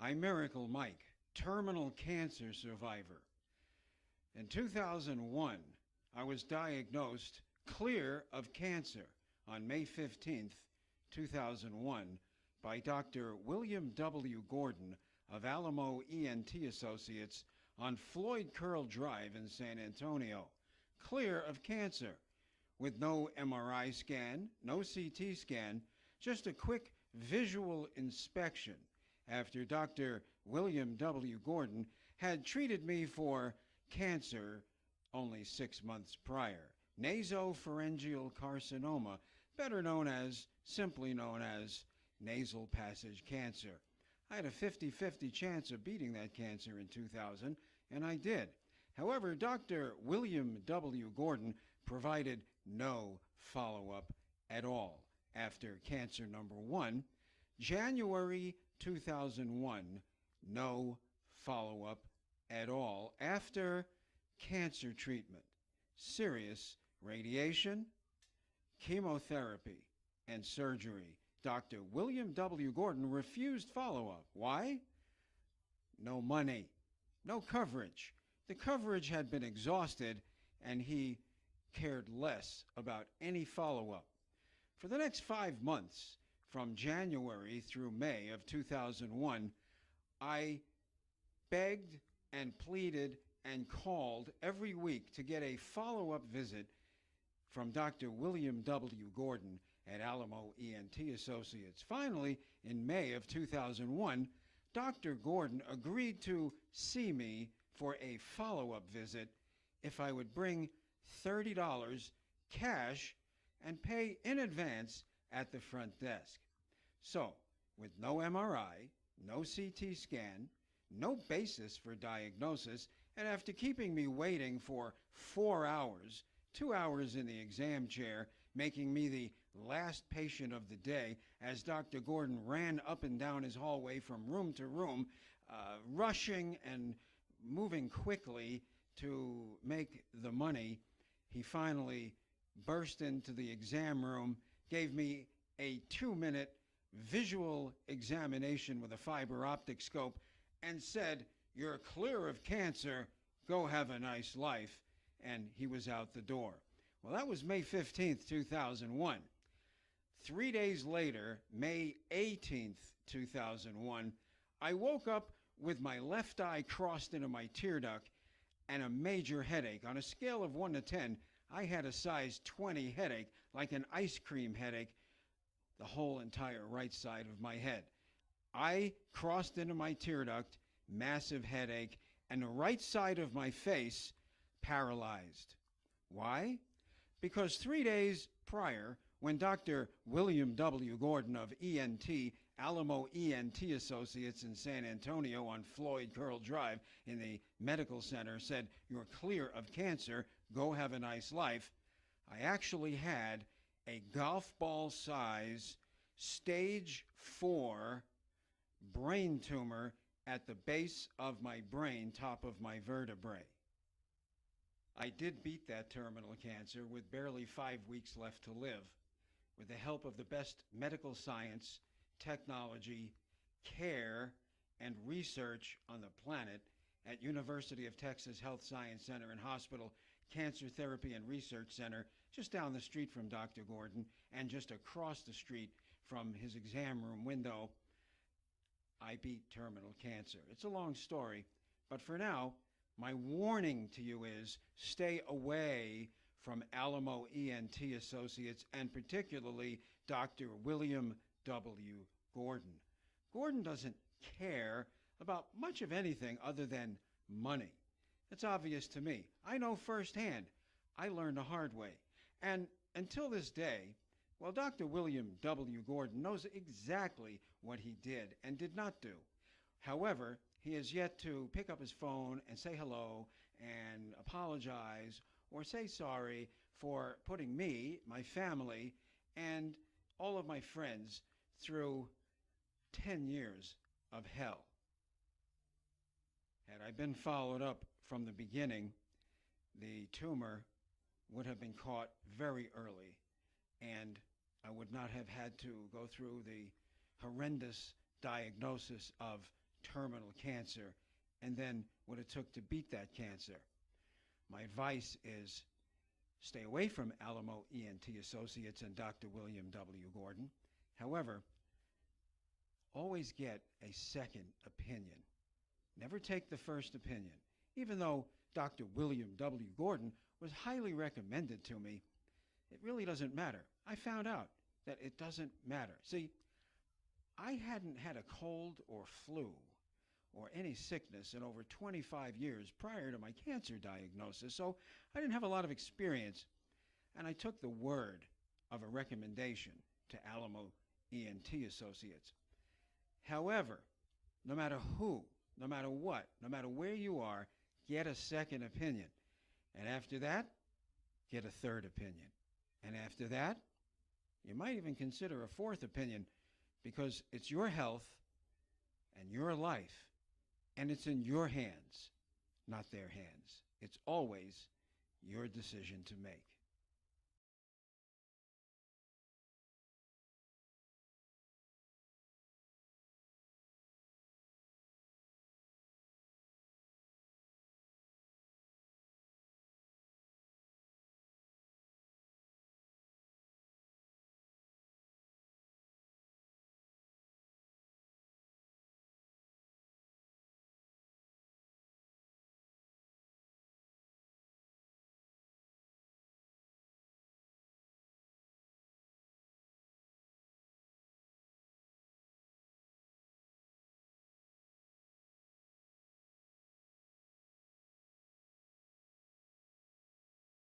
I'm Miracle Mike, terminal cancer survivor. In 2001, I was diagnosed clear of cancer on May 15th, 2001, by Dr. William W. Gordon of Alamo ENT Associates on Floyd Drive in San Antonio, clear of cancer, with no MRI scan, no CT scan, just a quick visual inspection after Dr. William W. Gordon had treated me for cancer only 6 months prior, nasopharyngeal carcinoma, simply known as nasal passage cancer. I had a 50-50 chance of beating that cancer in 2000, and I did. However, Dr. William W. Gordon provided no follow-up at all after cancer number 1. January 2001, no follow-up at all after cancer treatment. Serious radiation, chemotherapy, and surgery. Dr. William W. Gordon refused follow-up. Why? No money, no coverage. The coverage had been exhausted, and he cared less about any follow-up. For the next 5 months, from January through May of 2001, I begged and pleaded and called every week to get a follow-up visit from Dr. William W. Gordon at Alamo ENT Associates. Finally, in May of 2001, Dr. Gordon agreed to see me for a follow-up visit if I would bring $30 cash and pay in advance at the front desk. So, with no MRI, no CT scan, no basis for diagnosis, and after keeping me waiting for 4 hours, 2 hours in the exam chair, making me the last patient of the day as Dr. Gordon ran up and down his hallway from room to room, rushing and moving quickly to make the money, he finally burst into the exam room, gave me a 2-minute visual examination with a fiber optic scope, and said, "You're clear of cancer, go have a nice life," and he was out the door. Well, that was May 15th, 2001. 3 days later, May 18th, 2001, I woke up with my left eye crossed into my tear duct and a major headache. On a scale of 1 to 10, I had a size 20 headache, like an ice cream headache, the whole entire right side of my head. I crossed into my tear duct, massive headache, and the right side of my face paralyzed. Why? Because 3 days prior, when Dr. William W. Gordon of Alamo ENT Associates in San Antonio on Floyd Drive in the medical center said, "You're clear of cancer, go have a nice life," I actually had a golf ball size stage 4 brain tumor at the base of my brain, top of my vertebrae. I did beat that terminal cancer with barely 5 weeks left to live, with the help of the best medical science, technology, care, and research on the planet at University of Texas Health Science Center and Hospital Cancer Therapy and Research Center, just down the street from Dr. Gordon and just across the street from his exam room window. I beat terminal cancer. It's a long story, but for now, my warning to you is stay away from Alamo ENT Associates and particularly Dr. William W. Gordon. Gordon doesn't care about much of anything other than money. It's obvious to me. I know firsthand. I learned the hard way. And until this day, well, Dr. William W. Gordon knows exactly what he did and did not do. However, he has yet to pick up his phone and say hello and apologize or say sorry for putting me, my family, and all of my friends through 10 years of hell. Had I been followed up from the beginning, the tumor would have been caught very early, and I would not have had to go through the horrendous diagnosis of terminal cancer and then what it took to beat that cancer. My advice is stay away from Alamo ENT Associates and Dr. William W. Gordon. However, always get a second opinion. Never take the first opinion. Even though Dr. William W. Gordon was highly recommended to me, it really doesn't matter. I found out that it doesn't matter. See, I hadn't had a cold or flu or any sickness in over 25 years prior to my cancer diagnosis, so I didn't have a lot of experience, and I took the word of a recommendation to Alamo ENT Associates. However, no matter who, no matter what, no matter where you are, get a second opinion. And after that, get a third opinion. And after that, you might even consider a fourth opinion, because it's your health and your life, and it's in your hands, not their hands. It's always your decision to make.